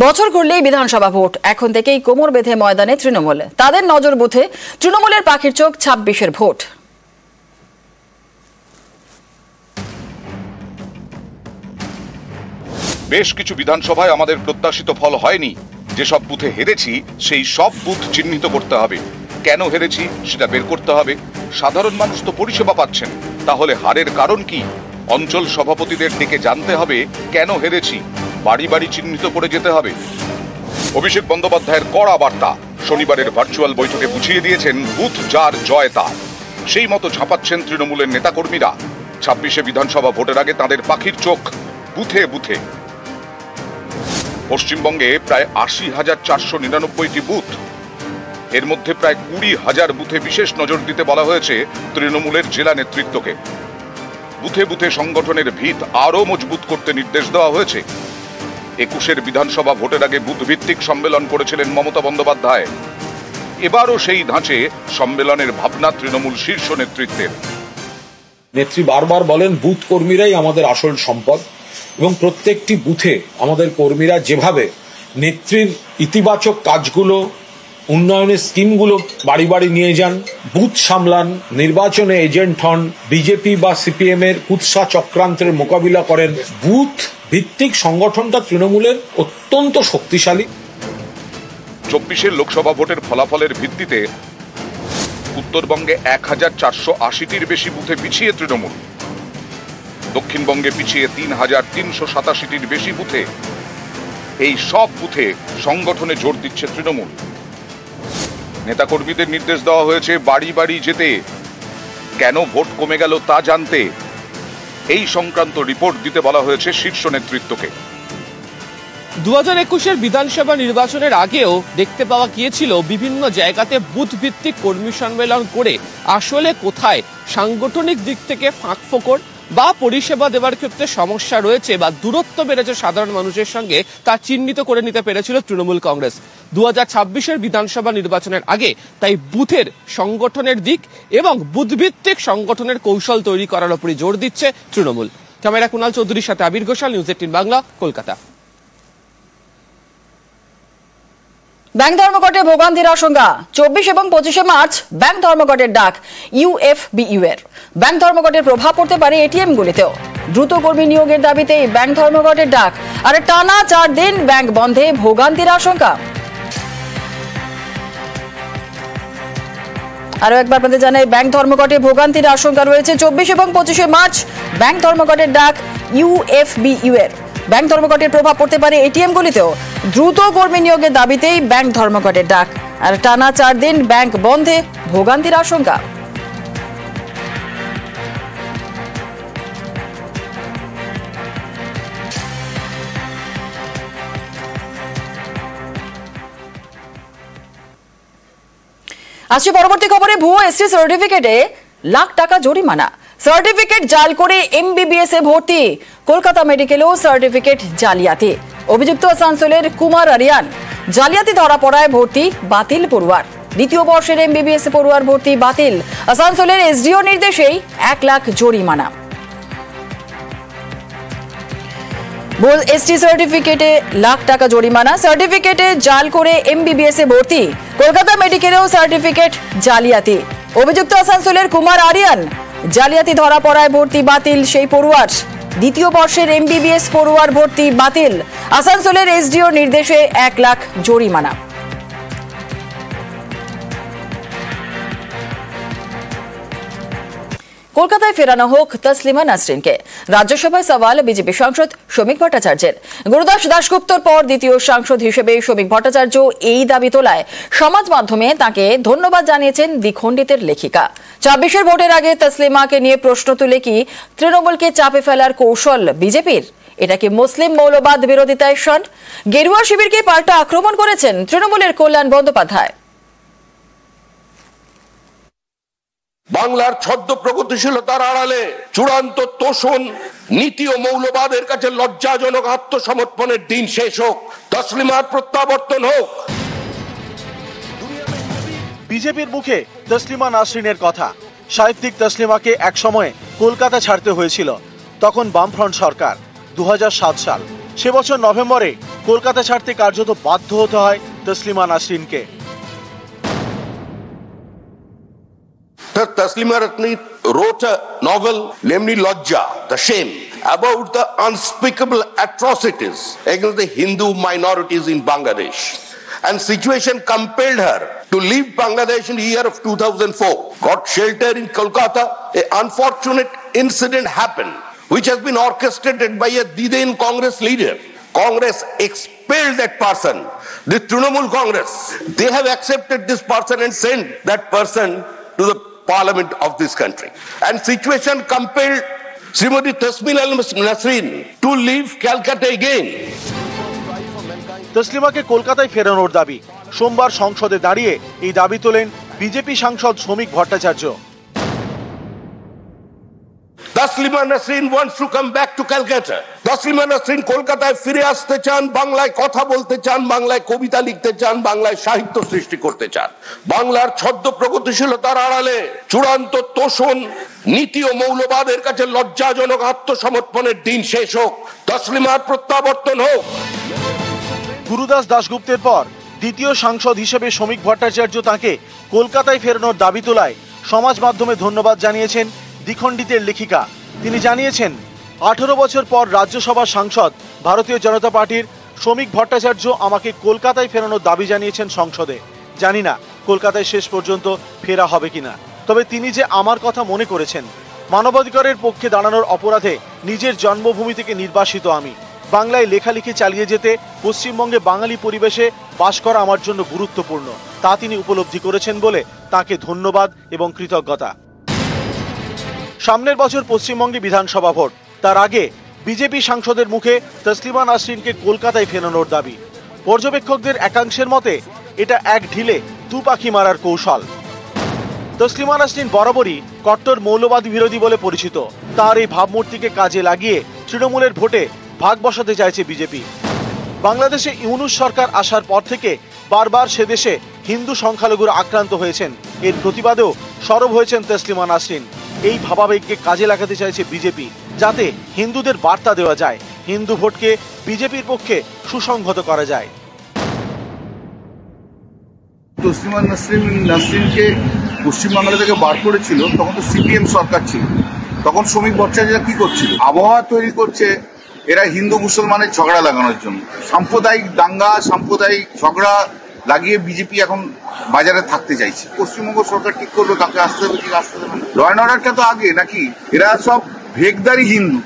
বছর ঘুরলেই বিধানসভা ভোট, এখন থেকেই কোমর বেঁধে ময়দানে তৃণমূল। তাদের নজর বুথে তৃণমূলের পাখির চোখ ২৬-এর ভোট। বেশ কিছু বিধানসভায় আমাদের প্রত্যাশিত ফল হয়নি। যেসব বুথে হেরেছি সেই সব বুথ চিহ্নিত করতে হবে। কেন হেরেছি সেটা বের করতে হবে। সাধারণ মানুষ তো পরিষেবা পাচ্ছেন, তাহলে হারের কারণ কি? অঞ্চল সভাপতিদের ডেকে জানতে হবে কেন হেরেছি, বাড়ি বাড়ি চিহ্নিত করে যেতে হবে। অভিষেক বন্দ্যোপাধ্যায়ের কড়া বার্তা শনিবারের ভার্চুয়াল বৈঠকে বুঝিয়ে দিয়েছেন বুথ যার জয় তার। সেই মতো ঝাঁপাচ্ছেন তৃণমূলের নেতাকর্মীরা। ২৬-এ বিধানসভা ভোটের আগে তাদের পাখির চোখ বুথে বুথে। পশ্চিমবঙ্গে প্রায় ৮০,৪৯৯টি বুথ, এর মধ্যে প্রায় ২০,০০০ বুথে বিশেষ নজর দিতে বলা হয়েছে তৃণমূলের জেলা নেতৃত্বকে। বুথে বুথে সংগঠনের ভিত আরও মজবুত করতে নির্দেশ দেওয়া হয়েছে। ২১-এর বিধানসভা ভোটের আগে বুথ ভিত্তিক সম্মেলন করেছিলেন মমতা বন্দ্যোপাধ্যায়। এবারও সেই ধাঁচে সম্মেলনের ভাবনা তৃণমূল শীর্ষ নেতৃত্বের। নেত্রী বারবার বলেন বুথ কর্মীরাই আমাদের আসল সম্পদ, এবং প্রত্যেকটি বুথে আমাদের কর্মীরা যেভাবে নেত্রীর ইতিবাচক কাজগুলো, উন্নয়নের স্কিমগুলো বাড়ি বাড়ি নিয়ে যান, বুথ সামলান, নির্বাচনে এজেন্ট হন, বিজেপি বা সিপিএম এর কুৎসা চক্রান্তের মোকাবিলা করেন, বুথ ভিত্তিক সংগঠনটা তৃণমূলের অত্যন্ত শক্তিশালী। ২৪-এর লোকসভা ভোটের ফলাফলের ভিত্তিতে উত্তরবঙ্গে ১,৪৮০টির বেশি বুথে পিছিয়ে তৃণমূল, দক্ষিণবঙ্গে পিছিয়ে ৩,৩৮৭টির বেশি বুথে। এই সব বুথে সংগঠনে জোর দিচ্ছে তৃণমূল। নেতাকর্মীদের নির্দেশ দেওয়া হয়েছে বাড়ি বাড়ি যেতে, কেন ভোট কমে গেল তা জানতে। এই সংক্রান্ত রিপোর্ট দিতে বলা হয়েছে শীর্ষ নেতৃত্বকে। ২০২১-এর বিধানসভা নির্বাচনের আগেও দেখতে পাওয়া গিয়েছিল বিভিন্ন জায়গাতে বুথ ভিত্তিক কর্মী সম্মেলন করে আসলে কোথায় সাংগঠনিক দিক থেকে ফাঁকফোকর বা পরিষেবা দেওয়ার ক্ষেত্রে সমস্যা রয়েছে বা দূরত্ব বেড়েছে সাধারণ মানুষের সঙ্গে, তা চিহ্নিত করে নিতে পেরেছিল তৃণমূল কংগ্রেস ২০২৬-এর বিধানসভা নির্বাচনের আগে। তাই বুথের সংগঠনের দিক এবং বুথভিত্তিক সংগঠনের কৌশল তৈরি করার উপরই জোর দিচ্ছে তৃণমূল। ক্যামেরা কুণাল চৌধুরীর সাথে আবির ঘোষাল, নিউজ ১৮ বাংলা, কলকাতা। ব্যাংক ধর্মঘটে ভোগান্তির আশঙ্কা। ২৪ এবং ২৫শে মার্চ ব্যাংক ধর্মঘটের ডাক ইউএফবিইউ এর। ব্যাংক ধর্মঘটের প্রভাব পড়তে পারে এটিএম গুলিতেও। দ্রুত কর্মী নিয়োগের দাবিতেই ব্যাংক ধর্মঘটের ডাক, আর টানা ৪ দিন ব্যাংক বন্ধে ভোগান্তির আশঙ্কা। আরো একবার আপনাদের জানাই, ব্যাংক ধর্মঘটে ভোগান্তির আশঙ্কা রয়েছে। ২৪ এবং ২৫শে মার্চ ব্যাংক ধর্মঘটের ডাক ইউএফবিইউ এর। ব্যাংক ধর্মঘটের প্রভাব পড়তে পারে এটিএম গুলিতেও। দ্রুত কর্মী নিয়োগের দাবিতেই ব্যাংক ধর্মঘটের ডাক, আর টানা ৪ দিন ব্যাংক বন্ধে ভোগান্তির আশঙ্কা। আসছে পরবর্তী খবরে, ভুয়ো এসটি সার্টিফিকেটে লাখ টাকা জরিমানা। সার্টিফিকেট জাল করে এমবিবিএস এ ভর্তি। কলকাতা মেডিকেলেও সার্টিফিকেট জালিয়াতি। অভিযুক্ত আসানসোলের কুমার আরিয়ান। জালিয়াতি ধরা পড়ায় ভর্তি বাতিল পড়ুয়ার। দ্বিতীয় বর্ষের এমবিবিএস এ পড়ুয়ার ভর্তি বাতিল। আসানসোলের এসডিও নির্দেশেই ১ লাখ জরিমানা। ভুয়ো এসটি সার্টিফিকেটে লাখ টাকা জরিমানা। সার্টিফিকেটে জাল করে এমবিবিএস এ ভর্তি। কলকাতা মেডিকেলেও সার্টিফিকেট জালিয়াতি। অভিযুক্ত আসানসোলের কুমার আরিয়ান। জালিয়াতি ধরা পড়ায় ভর্তি বাতিল সেই পড়ুয়ার। দ্বিতীয় বর্ষের এমবিবিএস পড়ুয়ার ভর্তি বাতিল। আসানসোলের এসডিও নির্দেশে ১ লাখ জরিমানা। কলকাতায় ফেরানো হোক তসলিমা নাসরিনকে। রাজ্যসভায় সওয়াল বিজেপি সাংসদ শ্রমিক ভট্টাচার্যের। গুরুদাস দাশগুপ্তর পর দ্বিতীয় সাংসদ হিসেবে শ্রমিক ভট্টাচার্য এই দাবি তোলায় সমাজ মাধ্যমে তাকে ধন্যবাদ জানিয়েছেন দ্বিখণ্ডিতের লেখিকা। ২৬-এর ভোটের আগে তসলিমাকে নিয়ে প্রশ্ন তুলে কি তৃণমূলকে চাপে ফেলার কৌশল বিজেপির? এটা কি মুসলিম মৌলবাদ বিরোধিতায় শন? গেরুয়া শিবিরকে পাল্টা আক্রমণ করেছেন তৃণমূলের কল্যাণ বন্দ্যোপাধ্যায়। বাংলার ছদ্ম প্রগতিশীলতার আড়ালে চূড়ান্ত তোষণ, নীতি ও মৌলবাদের কাছে লজ্জাজনক আত্মসমর্পণের দিন শেষ হোক। তসলিমার প্রত্যাবর্তন হোক। বিজেপির মুখে তসলিমা নাসরিনের কথা। সাহিত্যিক তসলিমাকে একসময় কলকাতা ছাড়তে হয়েছিল, তখন বামফ্রন্ট সরকার। ২০০৭ সাল। সে বছর নভেম্বরে কলকাতা ছাড়তে কার্যত বাধ্য হতে হয় Taslima নাসরিনকে। Taslima Nasreen wrote a novel, namely Lajja, The Shame, about the unspeakable atrocities against the Hindu minorities in Bangladesh. And situation compelled her to leave Bangladesh in the year of 2004. Got shelter in Kolkata. An unfortunate incident happened, which has been orchestrated by a then Congress leader. Congress expelled that person. The Trinamool Congress, they have accepted this person and sent that person to the Parliament of this country. And situation compelled Srimati Tasmin Nasreen to leave Calcutta again. তসলিমাকে কলকাতায় ফেরানোর দাবি। সোমবার সংসদে দাঁড়িয়ে এই দাবি তোলেন BJP সাংসদ শ্রমিক Bhattacharya. Taslima Nasreen wants to come back to Calcutta. Taslima Nasreen কলকাতায় ফিরে আসতে চান, বাংলায় কথা বলতে চান, বাংলায় কবিতা লিখতে চান, বাংলায় সাহিত্য সৃষ্টি করতে চান। বাংলার ছদ্ম প্রগতিশীলতার আড়ালে চূড়ান্ত তোষণ, নীতি ও মৌলবাদের কাছে লজ্জাজনক আত্মসমর্পণের দিন শেষ হোক। তসলিমার প্রত্যাবর্তন হোক। গুরুদাস দাশগুপ্তের পর দ্বিতীয় সাংসদ হিসেবে শ্রমিক ভট্টাচার্য তাকে কলকাতায় ফেরানোর দাবি তোলায় সমাজ মাধ্যমে ধন্যবাদ জানিয়েছেন দ্বিখণ্ডিতের লেখিকা। তিনি জানিয়েছেন, 18 বছর পর রাজ্যসভার সাংসদ ভারতীয় জনতা পার্টির শ্রমিক ভট্টাচার্য আমাকে কলকাতায় ফেরানোর দাবি জানিয়েছেন সংসদে। জানি না কলকাতায় শেষ পর্যন্ত ফেরা হবে কিনা, তবে তিনি যে আমার কথা মনে করেছেন। মানবাধিকারের পক্ষে দাঁড়ানোর অপরাধে নিজের জন্মভূমি থেকে নির্বাসিত আমি। বাংলায় লেখালেখি চালিয়ে যেতে পশ্চিমবঙ্গে বাঙালি পরিবেশে বাস করা আমার জন্য গুরুত্বপূর্ণ, তা তিনি উপলব্ধি করেছেন বলে তাকে ধন্যবাদ এবং কৃতজ্ঞতা। সামনের বছর পশ্চিমবঙ্গে বিধানসভা ভোট, তার আগে বিজেপি সাংসদের মুখে তসলিমা নাসরিনকে কলকাতায় ফেরানোর দাবি। পর্যবেক্ষকদের একাংশের মতে এটা এক ঢিলে দু পাখি মারার কৌশল। তসলিমা নাসরিন বরাবরই কট্টর মৌলবাদী বিরোধী বলে পরিচিত। তার এই ভাবমূর্তিকে কাজে লাগিয়ে তৃণমূলের ভোটে ভাগ বসাতে চাইছে বিজেপি। বাংলাদেশে ইউনূস সরকার আসার পর থেকে বারবার সে দেশে হিন্দু সংখ্যালঘুরা আক্রান্ত হয়েছেন। এর প্রতিবাদেও সরব হয়েছেন তসলিমা নাসরিন। এই ভাবাবেগকে কাজে লাগাতে চাইছে বিজেপি, যাতে হিন্দুদের বার্তা দেওয়া যায়, হিন্দু ভোটকে বিজেপির পক্ষে সুসংহত করা যায়। তসলিমা নাসরিনকে পশ্চিমবাংলা থেকে বার করেছিল, তখন তো সিপিএম সরকার ছিল। তখন শ্রমিক ভট্টাচার্য কি করছিল? আবহাওয়া তৈরি করছে এরা হিন্দু মুসলমানের ঝগড়া লাগানোর জন্য। সাম্প্রদায়িক দাঙ্গা, সাম্প্রদায়িক ঝগড়া লাগিয়ে বিজেপি এখন বাজারে থাকতে চাইছে। পশ্চিমবঙ্গ সরকার ঠিক করবে কাকে আসতে হবে, কি আসতে হবে না। ল অ্যান্ড অর্ডারটা তো আগে নাকি? এরা সব ভেগদারি হিন্দু।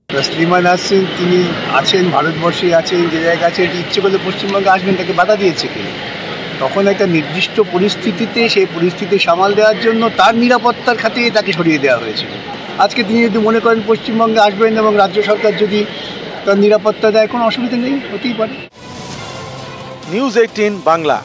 তসলিমা নাসরিন তিনি আছেন, ভারতবর্ষে আছেন, যে জায়গায় আছে, ইচ্ছে করলে পশ্চিমবঙ্গে আসবেন, তাকে বাধা দিয়েছে কে? তখন একটা নির্দিষ্ট পরিস্থিতিতে সেই পরিস্থিতি সামাল দেওয়ার জন্য তার নিরাপত্তার খাতিরে তাকে সরিয়ে দেওয়া হয়েছিল। আজকে তিনি যদি মনে করেন পশ্চিমবঙ্গে আসবেন এবং রাজ্য সরকার যদি তার নিরাপত্তা দেয়, কোনো অসুবিধা নেই, হতেই পারে। নিউজ 18 বাংলা।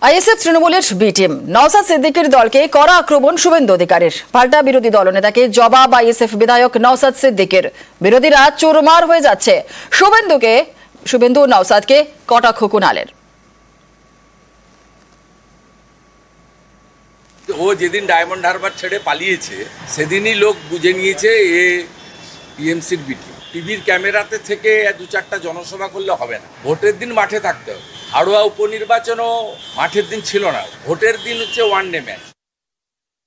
আইএসএফ তৃণমূলের বি টিম নওশাদ সিদ্দিকীর দলকে কড়া আক্রমণ শুভেন্দু অধিকারীর। পাল্টা বিরোধী দলনেতাকে জবাব আইএসএফ বিধায়ক নওশাদ সিদ্দিকীর। বিরোধীরা চোরমার হয়ে যাচ্ছে। শুভেন্দু নওশাদকে কটাক্ষ কুণালের। ও যেদিন ডায়মন্ড হারবার ছেড়ে পালিয়েছে সেদিনই লোক বুঝে নিয়েছে এ টিএমসির বিটি। টিভির ক্যামেরাতে থেকে 2-4টা জনসভা করলে হবে না, ভোটের দিন মাঠে থাকতে হবে। হাড়োয়া উপনির্বাচনও মাঠের দিন ছিল না, ভোটের দিন হচ্ছে ওয়ান ডে ম্যাচ।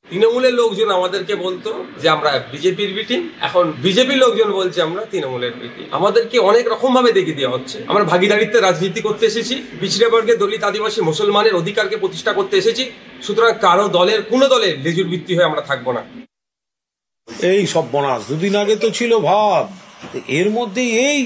তৃণমূলের লোকজন আমাদেরকে বলতো যে আমরা বিজেপির বিটিং, এখন বিজেপির লোকজন বলছে আমরা তৃণমূলের বিটিং। আমাদেরকে অনেক রকম ভাবে দেখিয়ে দেওয়া হচ্ছে। আমরা ভাগিদারিত্বের রাজনীতি করতে এসেছি, পিছিয়ে বর্গের দলিত আদিবাসী মুসলমানের অধিকারকে প্রতিষ্ঠা করতে এসেছি। সুতরাং কারো দলের কোনো দলের লেজুর ভিত্তি হয়ে আমরা থাকবো না। এই সব বনাস দুদিন আগে তো ছিল ভাব, এর মধ্যে এই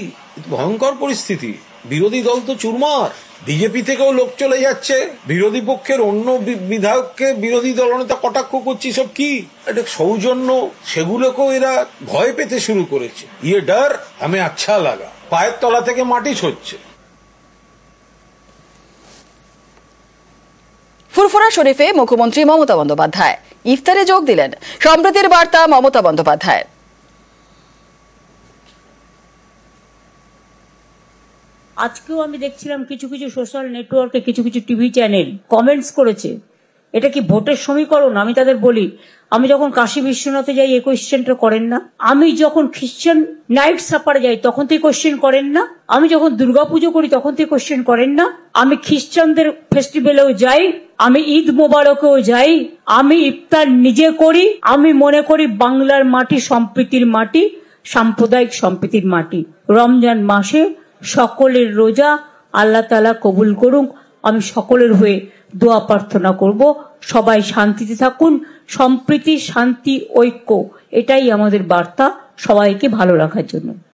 ভয়ঙ্কর পরিস্থিতি। বিরোধী দল তো চুরমার, বিজেপি থেকেও লোক চলে যাচ্ছে, বিরোধী পক্ষের অন্য বিধায়ককে বিরোধী দলনেতা কটাক্ষ করছে। সব কি এটা সৌজন্য? সেগুলোকেও এরা ভয় পেতে শুরু করেছে। ইয়ে ডর আমি আচ্ছা লাগা, পায়ের তলা থেকে মাটি ছড়ছে। ফুরফুরা শরীফে মুখ্যমন্ত্রী মমতা বন্দ্যোপাধ্যায় ইফতারে যোগ দিলেন। সম্প্রীতির বার্তা মমতা বন্দ্যোপাধ্যায়ের। আজকেও আমি দেখছিলাম কিছু কিছু সোশ্যাল নেটওয়ার্কে কিছু কিছু টিভি চ্যানেল কমেন্টস করেছে এটা কি ভোটের সমীকরণ? আমি তাদের বলি, আমি যখন কাশী বিশ্বনাথে যাই এই কোয়েশ্চেনটা করেন না। আমি যখন খ্রিস্টান নাইট সাপারে যাই তখন তো কোয়েশ্চেন করেন না। আমি যখন দুর্গাপুজো করি তখন তো কোয়েশ্চেন করেন না। আমি খ্রিস্টানদের ফেস্টিভ্যালেও যাই, আমি ঈদ মোবারকেও যাই, আমি ইফতার নিজে করি। আমি মনে করি বাংলার মাটি সম্প্রীতির মাটি, সাম্প্রদায়িক সম্প্রীতির মাটি। রমজান মাসে সকলের রোজা আল্লাহ তাআলা কবুল করুক। আমি সকলের হয়ে দোয়া প্রার্থনা করব, সবাই শান্তিতে থাকুন। সম্প্রীতি, শান্তি, ঐক্য, এটাই আমাদের বার্তা সবাইকে ভালো রাখার জন্য।